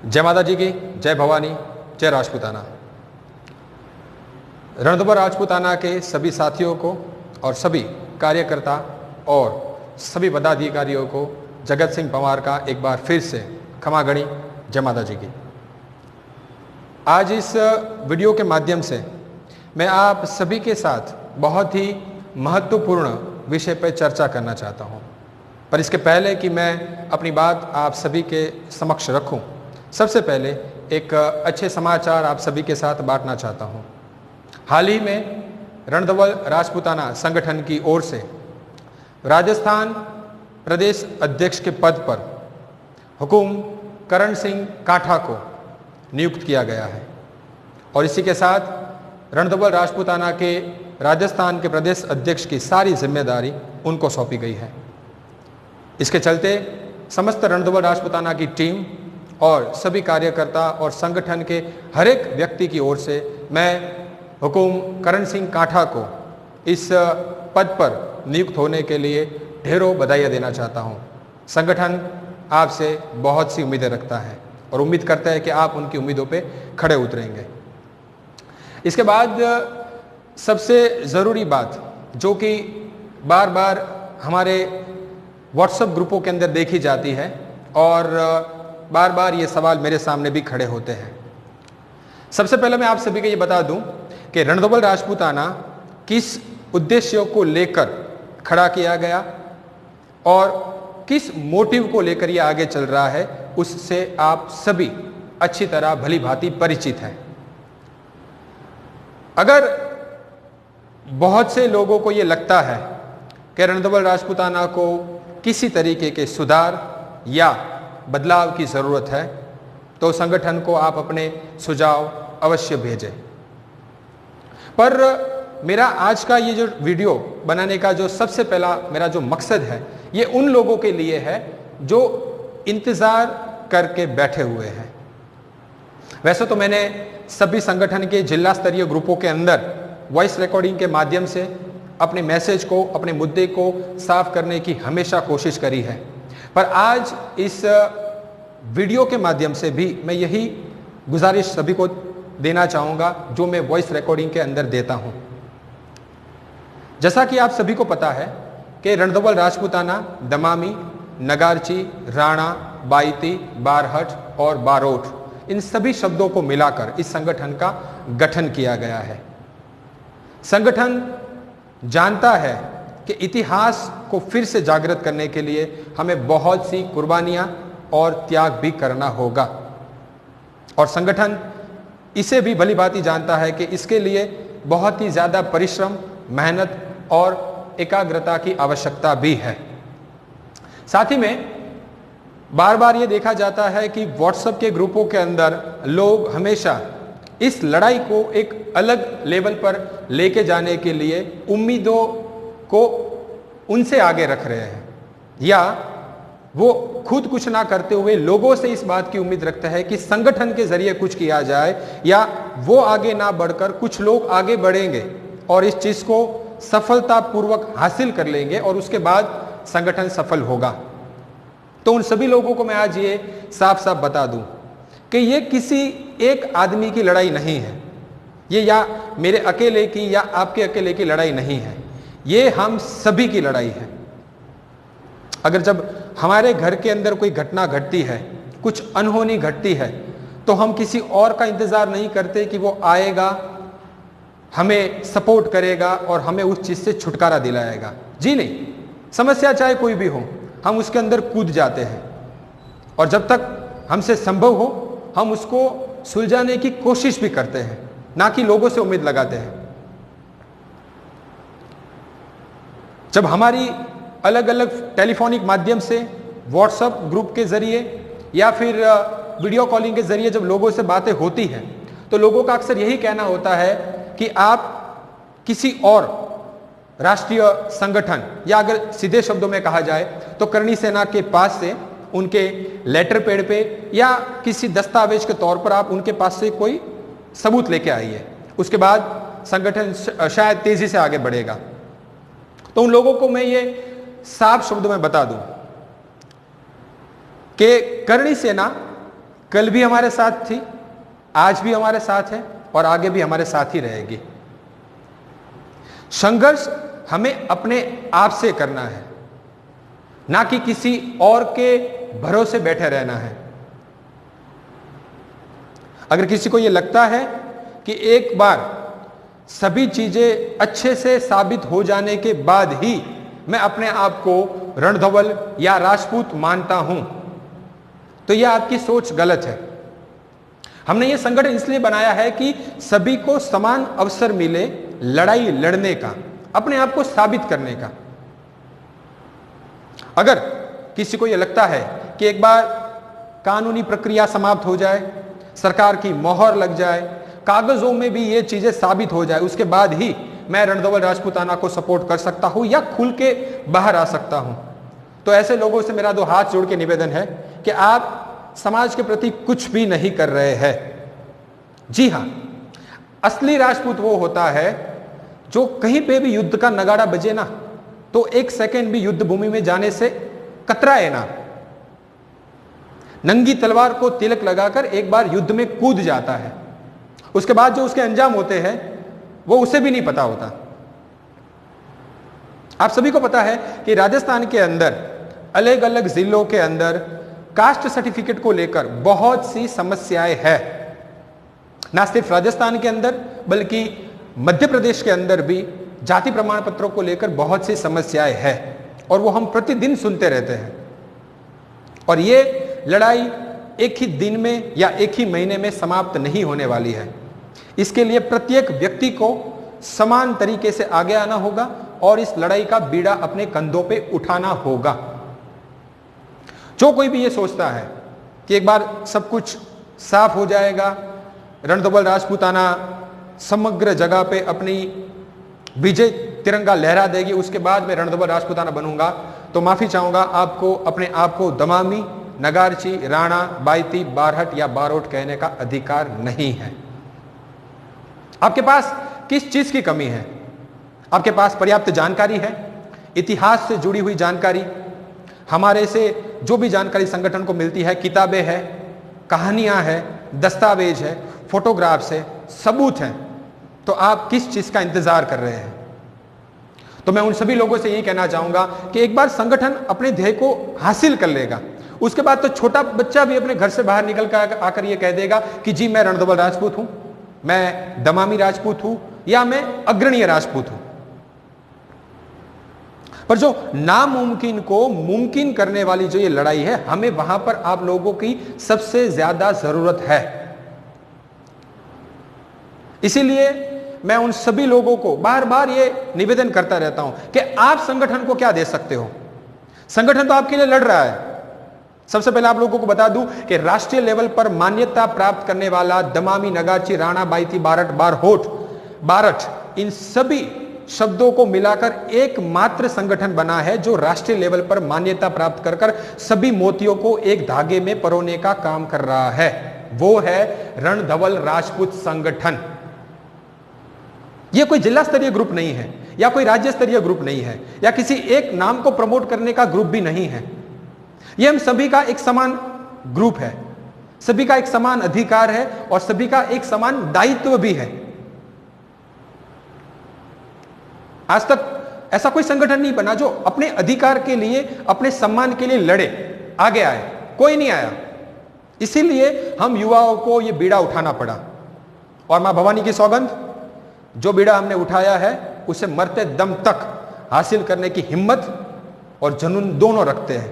जय माता जी की, जय भवानी, जय राजपूताना। रणधुबर राजपूताना के सभी साथियों को और सभी कार्यकर्ता और सभी पदाधिकारियों को जगत सिंह पंवार का एक बार फिर से खमागणी जय माता जी की। आज इस वीडियो के माध्यम से मैं आप सभी के साथ बहुत ही महत्वपूर्ण विषय पर चर्चा करना चाहता हूं। पर इसके पहले कि मैं अपनी बात आप सभी के समक्ष रखूं, सबसे पहले एक अच्छे समाचार आप सभी के साथ बांटना चाहता हूं। हाल ही में रणधवल राजपूताना संगठन की ओर से राजस्थान प्रदेश अध्यक्ष के पद पर हुकुम करण सिंह काठा को नियुक्त किया गया है और इसी के साथ रणधवल राजपूताना के राजस्थान के प्रदेश अध्यक्ष की सारी जिम्मेदारी उनको सौंपी गई है। इसके चलते समस्त रणधवल राजपूताना की टीम और सभी कार्यकर्ता और संगठन के हर एक व्यक्ति की ओर से मैं हुकुम करण सिंह काठा को इस पद पर नियुक्त होने के लिए ढेरों बधाइयाँ देना चाहता हूँ। संगठन आपसे बहुत सी उम्मीदें रखता है और उम्मीद करता है कि आप उनकी उम्मीदों पे खड़े उतरेंगे। इसके बाद सबसे ज़रूरी बात जो कि बार बार हमारे व्हाट्सएप ग्रुपों के अंदर देखी जाती है और बार बार ये सवाल मेरे सामने भी खड़े होते हैं। सबसे पहले मैं आप सभी को ये बता दूं कि रणधवल राजपूताना किस उद्देश्यों को लेकर खड़ा किया गया और किस मोटिव को लेकर ये आगे चल रहा है, उससे आप सभी अच्छी तरह भली भांति परिचित हैं। अगर बहुत से लोगों को ये लगता है कि रणधवल राजपूताना को किसी तरीके के सुधार या बदलाव की ज़रूरत है तो संगठन को आप अपने सुझाव अवश्य भेजें। पर मेरा आज का ये जो वीडियो बनाने का जो सबसे पहला मेरा जो मकसद है, ये उन लोगों के लिए है जो इंतज़ार करके बैठे हुए हैं। वैसे तो मैंने सभी संगठन के जिला स्तरीय ग्रुपों के अंदर वॉइस रिकॉर्डिंग के माध्यम से अपने मैसेज को, अपने मुद्दे को साफ करने की हमेशा कोशिश करी है, पर आज इस वीडियो के माध्यम से भी मैं यही गुजारिश सभी को देना चाहूँगा जो मैं वॉइस रिकॉर्डिंग के अंदर देता हूँ। जैसा कि आप सभी को पता है कि रणधवल राजपूताना दमामी, नगारची, राणा, बायती, बारहट और बारोट, इन सभी शब्दों को मिलाकर इस संगठन का गठन किया गया है। संगठन जानता है कि इतिहास को फिर से जागृत करने के लिए हमें बहुत सी कुर्बानियां और त्याग भी करना होगा और संगठन इसे भी भली भांति जानता है कि इसके लिए बहुत ही ज़्यादा परिश्रम, मेहनत और एकाग्रता की आवश्यकता भी है। साथ ही में बार बार ये देखा जाता है कि व्हाट्सएप के ग्रुपों के अंदर लोग हमेशा इस लड़ाई को एक अलग लेवल पर लेके जाने के लिए उम्मीदों को उनसे आगे रख रहे हैं या वो खुद कुछ ना करते हुए लोगों से इस बात की उम्मीद रखते हैं कि संगठन के जरिए कुछ किया जाए या वो आगे ना बढ़कर कुछ लोग आगे बढ़ेंगे और इस चीज को सफलतापूर्वक हासिल कर लेंगे और उसके बाद संगठन सफल होगा। तो उन सभी लोगों को मैं आज ये साफ साफ बता दूं कि ये किसी एक आदमी की लड़ाई नहीं है, ये या मेरे अकेले की या आपके अकेले की लड़ाई नहीं है, ये हम सभी की लड़ाई है। अगर जब हमारे घर के अंदर कोई घटना घटती है, कुछ अनहोनी घटती है, तो हम किसी और का इंतजार नहीं करते कि वो आएगा, हमें सपोर्ट करेगा और हमें उस चीज से छुटकारा दिलाएगा। जी नहीं, समस्या चाहे कोई भी हो, हम उसके अंदर कूद जाते हैं और जब तक हमसे संभव हो हम उसको सुलझाने की कोशिश भी करते हैं, ना कि लोगों से उम्मीद लगाते हैं। जब हमारी अलग अलग टेलीफोनिक माध्यम से, व्हाट्सएप ग्रुप के जरिए या फिर वीडियो कॉलिंग के जरिए जब लोगों से बातें होती हैं तो लोगों का अक्सर यही कहना होता है कि आप किसी और राष्ट्रीय संगठन या अगर सीधे शब्दों में कहा जाए तो करणी सेना के पास से उनके लेटर पैड पे या किसी दस्तावेज के तौर पर आप उनके पास से कोई सबूत लेके आइए, उसके बाद संगठन शायद तेजी से आगे बढ़ेगा। तो उन लोगों को मैं ये साफ शब्दों में बता दूं कि करणी सेना कल भी हमारे साथ थी, आज भी हमारे साथ है और आगे भी हमारे साथ ही रहेगी। संघर्ष हमें अपने आप से करना है, ना कि किसी और के भरोसे बैठे रहना है। अगर किसी को यह लगता है कि एक बार सभी चीजें अच्छे से साबित हो जाने के बाद ही मैं अपने आप को रणधवल या राजपूत मानता हूं, तो यह आपकी सोच गलत है। हमने यह संगठन इसलिए बनाया है कि सभी को समान अवसर मिले लड़ाई लड़ने का, अपने आप को साबित करने का। अगर किसी को यह लगता है कि एक बार कानूनी प्रक्रिया समाप्त हो जाए, सरकार की मोहर लग जाए, कागजों में भी ये चीजें साबित हो जाए, उसके बाद ही मैं रणधवल राजपूताना को सपोर्ट कर सकता हूं या खुल के बाहर आ सकता हूं, तो ऐसे लोगों से मेरा दो हाथ जोड़ के निवेदन है कि आप समाज के प्रति कुछ भी नहीं कर रहे हैं। जी हां, असली राजपूत वो होता है जो कहीं पे भी युद्ध का नगाड़ा बजे ना तो एक सेकंड भी युद्ध भूमि में जाने से कतराए ना, नंगी तलवार को तिलक लगाकर एक बार युद्ध में कूद जाता है। उसके बाद जो उसके अंजाम होते हैं वो उसे भी नहीं पता होता। आप सभी को पता है कि राजस्थान के अंदर अलग अलग जिलों के अंदर कास्ट सर्टिफिकेट को लेकर बहुत सी समस्याएं हैं। ना सिर्फ राजस्थान के अंदर बल्कि मध्य प्रदेश के अंदर भी जाति प्रमाण पत्रों को लेकर बहुत सी समस्याएं हैं और वो हम प्रतिदिन सुनते रहते हैं। और ये लड़ाई एक ही दिन में या एक ही महीने में समाप्त नहीं होने वाली है। इसके लिए प्रत्येक व्यक्ति को समान तरीके से आगे आना होगा और इस लड़ाई का बीड़ा अपने कंधों पे उठाना होगा। जो कोई भी ये सोचता है कि एक बार सब कुछ साफ हो जाएगा, रणधवल राजपूताना समग्र जगह पे अपनी विजय तिरंगा लहरा देगी, उसके बाद मैं रणधवल राजपूताना बनूंगा, तो माफी चाहूंगा, आपको अपने आप को दमामी, नगारची, राणा, बायती, बारहट या बारोट कहने का अधिकार नहीं है। आपके पास किस चीज की कमी है? आपके पास पर्याप्त जानकारी है, इतिहास से जुड़ी हुई जानकारी, हमारे से जो भी जानकारी संगठन को मिलती है, किताबें हैं, कहानियां हैं, दस्तावेज है, फोटोग्राफ्स है, सबूत हैं, तो आप किस चीज का इंतजार कर रहे हैं? तो मैं उन सभी लोगों से यही कहना चाहूंगा कि एक बार संगठन अपने ध्येय को हासिल कर लेगा, उसके बाद तो छोटा बच्चा भी अपने घर से बाहर निकल कर आकर यह कह देगा कि जी मैं रणधवल राजपूत हूं, मैं दमामी राजपूत हूं या मैं अग्रणीय राजपूत हूं। पर जो नामुमकिन को मुमकिन करने वाली जो ये लड़ाई है, हमें वहां पर आप लोगों की सबसे ज्यादा जरूरत है। इसीलिए मैं उन सभी लोगों को बार बार ये निवेदन करता रहता हूं कि आप संगठन को क्या दे सकते हो। संगठन तो आपके लिए लड़ रहा है। सबसे पहले आप लोगों को बता दूं कि राष्ट्रीय लेवल पर मान्यता प्राप्त करने वाला दमामी, नगारची, राणा, बायती, बारट, बारहोट, बारठ, इन सभी शब्दों को मिलाकर एकमात्र संगठन बना है जो राष्ट्रीय लेवल पर मान्यता प्राप्त कर कर सभी मोतियों को एक धागे में परोने का काम कर रहा है। वो है रणधवल राजपूत संगठन। यह कोई जिला स्तरीय ग्रुप नहीं है या कोई राज्य स्तरीय ग्रुप नहीं है या किसी एक नाम को प्रमोट करने का ग्रुप भी नहीं है। यह हम सभी का एक समान ग्रुप है, सभी का एक समान अधिकार है और सभी का एक समान दायित्व भी है। आज तक ऐसा कोई संगठन नहीं बना जो अपने अधिकार के लिए, अपने सम्मान के लिए लड़े, आगे आए, कोई नहीं आया। इसीलिए हम युवाओं को यह बीड़ा उठाना पड़ा और मां भवानी की सौगंध, जो बीड़ा हमने उठाया है उसे मरते दम तक हासिल करने की हिम्मत और जुनून दोनों रखते हैं।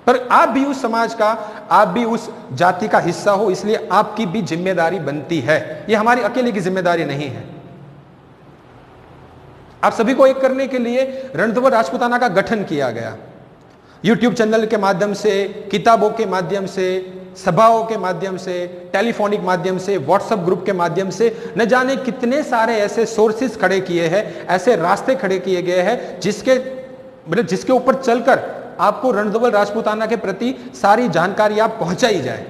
पर आप भी उस समाज का, आप भी उस जाति का हिस्सा हो, इसलिए आपकी भी जिम्मेदारी बनती है। यह हमारी अकेले की जिम्मेदारी नहीं है। आप सभी को एक करने के लिए रणधवल राजपूताना का गठन किया गया। यूट्यूब चैनल के माध्यम से, किताबों के माध्यम से, सभाओं के माध्यम से, टेलीफोनिक माध्यम से, व्हाट्सएप ग्रुप के माध्यम से, न जाने कितने सारे ऐसे सोर्सेस खड़े किए हैं, ऐसे रास्ते खड़े किए गए हैं जिसके ऊपर चलकर आपको रणधवल राजपूताना के प्रति सारी जानकारी आप पहुंचाई जाए।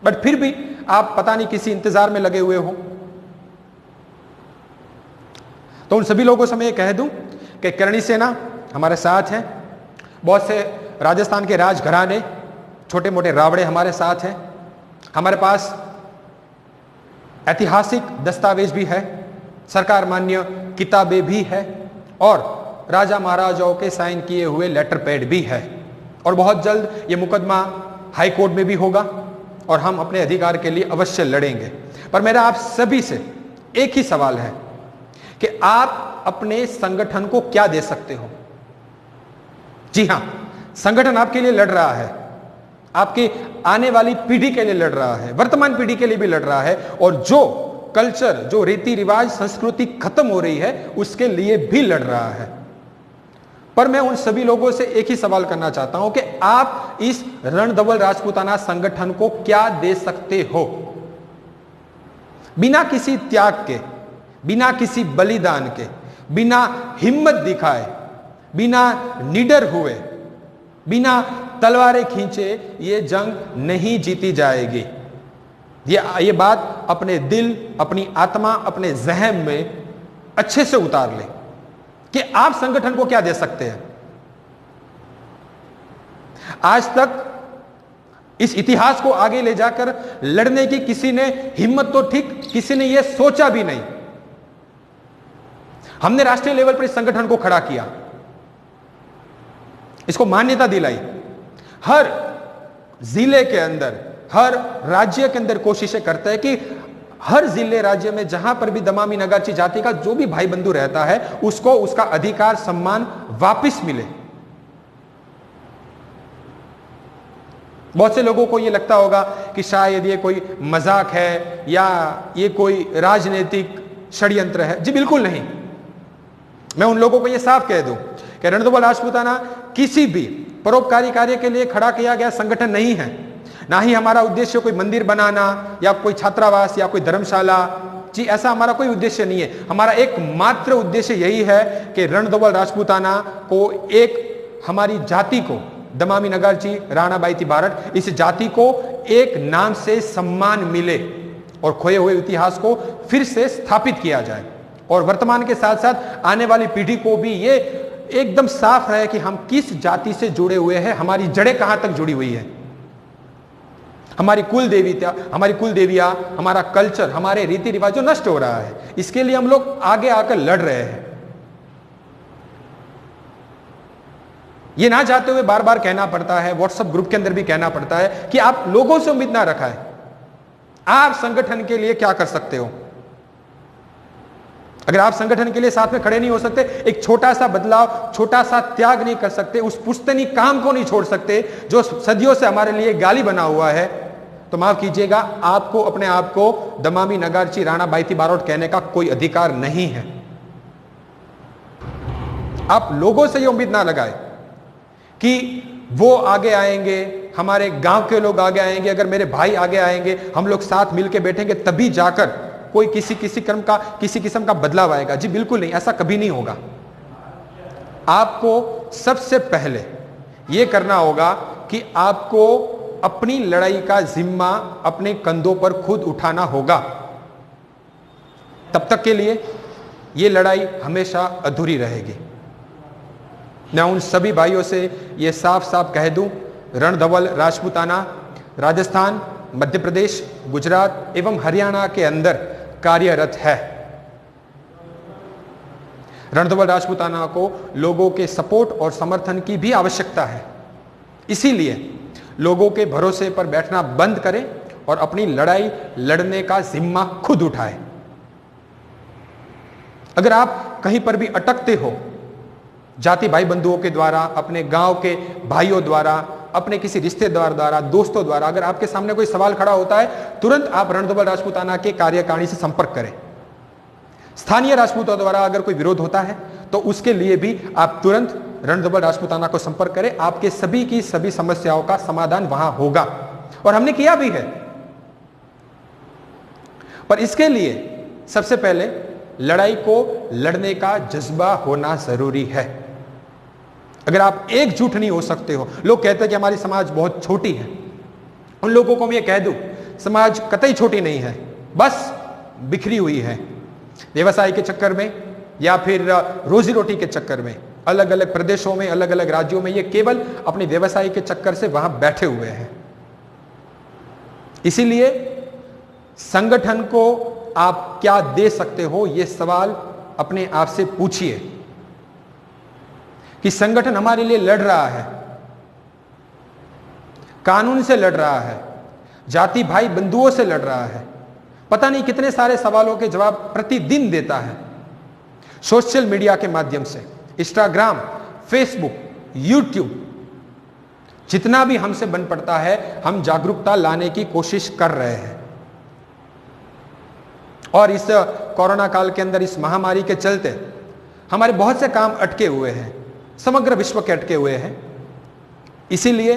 बट फिर भी आप पता नहीं किसी इंतजार में लगे हुए हो। तो उन सभी लोगों से मैं ये कह दूं कि करणी सेना हमारे साथ है। बहुत से राजस्थान के राजघराने, छोटे मोटे रावड़े हमारे साथ हैं, हमारे पास ऐतिहासिक दस्तावेज भी है, सरकार मान्य किताबें भी है और राजा महाराजाओं के साइन किए हुए लेटर पैड भी है। और बहुत जल्द ये मुकदमा हाई कोर्ट में भी होगा और हम अपने अधिकार के लिए अवश्य लड़ेंगे। पर मेरा आप सभी से एक ही सवाल है कि आप अपने संगठन को क्या दे सकते हो। जी हां, संगठन आपके लिए लड़ रहा है, आपकी आने वाली पीढ़ी के लिए लड़ रहा है, वर्तमान पीढ़ी के लिए भी लड़ रहा है और जो कल्चर, जो रीति रिवाज, संस्कृति खत्म हो रही है उसके लिए भी लड़ रहा है। पर मैं उन सभी लोगों से एक ही सवाल करना चाहता हूं कि आप इस रणधवल राजपूताना संगठन को क्या दे सकते हो। बिना किसी त्याग के, बिना किसी बलिदान के, बिना हिम्मत दिखाए, बिना निडर हुए, बिना तलवारें खींचे ये जंग नहीं जीती जाएगी। ये बात अपने दिल, अपनी आत्मा, अपने जहन में अच्छे से उतार ले कि आप संगठन को क्या दे सकते हैं। आज तक इस इतिहास को आगे ले जाकर लड़ने की किसी ने हिम्मत तो ठीक, किसी ने यह सोचा भी नहीं। हमने राष्ट्रीय लेवल पर इस संगठन को खड़ा किया, इसको मान्यता दिलाई, हर जिले के अंदर, हर राज्य के अंदर कोशिशें करते हैं कि हर जिले राज्य में जहां पर भी दमामी नगारची जाति का जो भी भाई बंधु रहता है उसको उसका अधिकार सम्मान वापस मिले। बहुत से लोगों को यह लगता होगा कि शायद ये कोई मजाक है या ये कोई राजनीतिक षड्यंत्र है। जी बिल्कुल नहीं। मैं उन लोगों को यह साफ कह दूं कि रणधवल राजपूताना किसी भी परोपकारी कार्य के लिए खड़ा किया गया संगठन नहीं है। ना ही हमारा उद्देश्य कोई मंदिर बनाना या कोई छात्रावास या कोई धर्मशाला, जी ऐसा हमारा कोई उद्देश्य नहीं है। हमारा एकमात्र उद्देश्य यही है कि रणधवल राजपूताना को, एक हमारी जाति को, दमामी नगारची, राणा, बायती, बारठ, इस जाति को एक नाम से सम्मान मिले और खोए हुए इतिहास को फिर से स्थापित किया जाए और वर्तमान के साथ साथ आने वाली पीढ़ी को भी ये एकदम साफ रहे कि हम किस जाति से जुड़े हुए हैं, हमारी जड़ें कहां तक जुड़ी हुई है, हमारी कुल देवियां, हमारा कल्चर, हमारे रीति रिवाज जो नष्ट हो रहा है, इसके लिए हम लोग आगे आकर लड़ रहे हैं। ये ना चाहते हुए बार बार कहना पड़ता है, व्हाट्सएप ग्रुप के अंदर भी कहना पड़ता है कि आप लोगों से उम्मीद ना रखा है। आप संगठन के लिए क्या कर सकते हो? अगर आप संगठन के लिए साथ में खड़े नहीं हो सकते, एक छोटा सा बदलाव, छोटा सा त्याग नहीं कर सकते, उस पुश्तनी काम को नहीं छोड़ सकते जो सदियों से हमारे लिए गाली बना हुआ है, तो माफ कीजिएगा, आपको अपने आप को दमामी नगारची, राणा, बायती, बारोट कहने का कोई अधिकार नहीं है। आप लोगों से यह उम्मीद ना लगाए कि वो आगे आएंगे, हमारे गांव के लोग आगे आएंगे, अगर मेरे भाई आगे आएंगे, हम लोग साथ मिलकर बैठेंगे तभी जाकर कोई किसी किस्म का बदलाव आएगा। जी बिल्कुल नहीं, ऐसा कभी नहीं होगा। आपको सबसे पहले यह करना होगा कि आपको अपनी लड़ाई का जिम्मा अपने कंधों पर खुद उठाना होगा। तब तक के लिए यह लड़ाई हमेशा अधूरी रहेगी। मैं उन सभी भाइयों से यह साफ साफ कह दूं, रणधवल राजपूताना राजस्थान, मध्य प्रदेश, गुजरात एवं हरियाणा के अंदर कार्यरत है। रणधवल राजपूताना को लोगों के सपोर्ट और समर्थन की भी आवश्यकता है। इसीलिए लोगों के भरोसे पर बैठना बंद करें और अपनी लड़ाई लड़ने का जिम्मा खुद उठाएं। अगर आप कहीं पर भी अटकते हो, जाति भाई बंधुओं के द्वारा, अपने गांव के भाइयों द्वारा, अपने किसी रिश्तेदार द्वारा, दोस्तों द्वारा, अगर आपके सामने कोई सवाल खड़ा होता है, तुरंत आप रणधवल राजपूताना के कार्यकारिणी से संपर्क करें। स्थानीय राजपूतों द्वारा अगर कोई विरोध होता है तो उसके लिए भी आप तुरंत रणधवल राजपूताना को संपर्क करें। आपके सभी की सभी समस्याओं का समाधान वहां होगा और हमने किया भी है। पर इसके लिए सबसे पहले लड़ाई को लड़ने का जज्बा होना जरूरी है। अगर आप एकजुट नहीं हो सकते हो, लोग कहते हैं कि हमारी समाज बहुत छोटी है, उन लोगों को मैं ये कह दूं, समाज कतई छोटी नहीं है, बस बिखरी हुई है। व्यवसाय के चक्कर में या फिर रोजी रोटी के चक्कर में, अलग अलग प्रदेशों में, अलग अलग राज्यों में, ये केवल अपने व्यवसाय के चक्कर से वहां बैठे हुए हैं। इसीलिए संगठन को आप क्या दे सकते हो, यह सवाल अपने आप से पूछिए कि संगठन हमारे लिए लड़ रहा है, कानून से लड़ रहा है, जाति भाई बंधुओं से लड़ रहा है, पता नहीं कितने सारे सवालों के जवाब प्रतिदिन देता है सोशल मीडिया के माध्यम से, इंस्टाग्राम, फेसबुक, यूट्यूब, जितना भी हमसे बन पड़ता है हम जागरूकता लाने की कोशिश कर रहे हैं। और इस कोरोना काल के अंदर, इस महामारी के चलते हमारे बहुत से काम अटके हुए हैं, समग्र विश्व के अटके हुए हैं। इसीलिए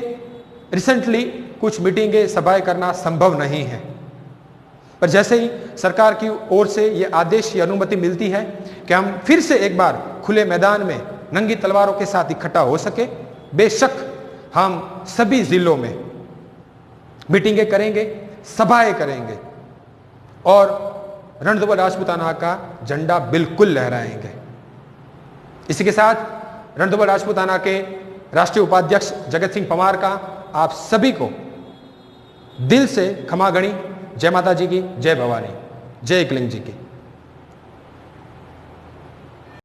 रिसेंटली कुछ मीटिंगें, सभाएं करना संभव नहीं है, पर जैसे ही सरकार की ओर से यह आदेश, ये अनुमति मिलती है कि हम फिर से एक बार खुले मैदान में नंगी तलवारों के साथ इकट्ठा हो सके, बेशक हम सभी जिलों में मीटिंगें करेंगे, सभाएं करेंगे और रणधुवल राजपूताना का झंडा बिल्कुल लहराएंगे। इसी के साथ रणधुवल राजपूताना के राष्ट्रीय उपाध्यक्ष जगत सिंह पवार का आप सभी को दिल से क्षमा गणी। जय माता जी की, जय भवानी, जय एकलिंग जी की।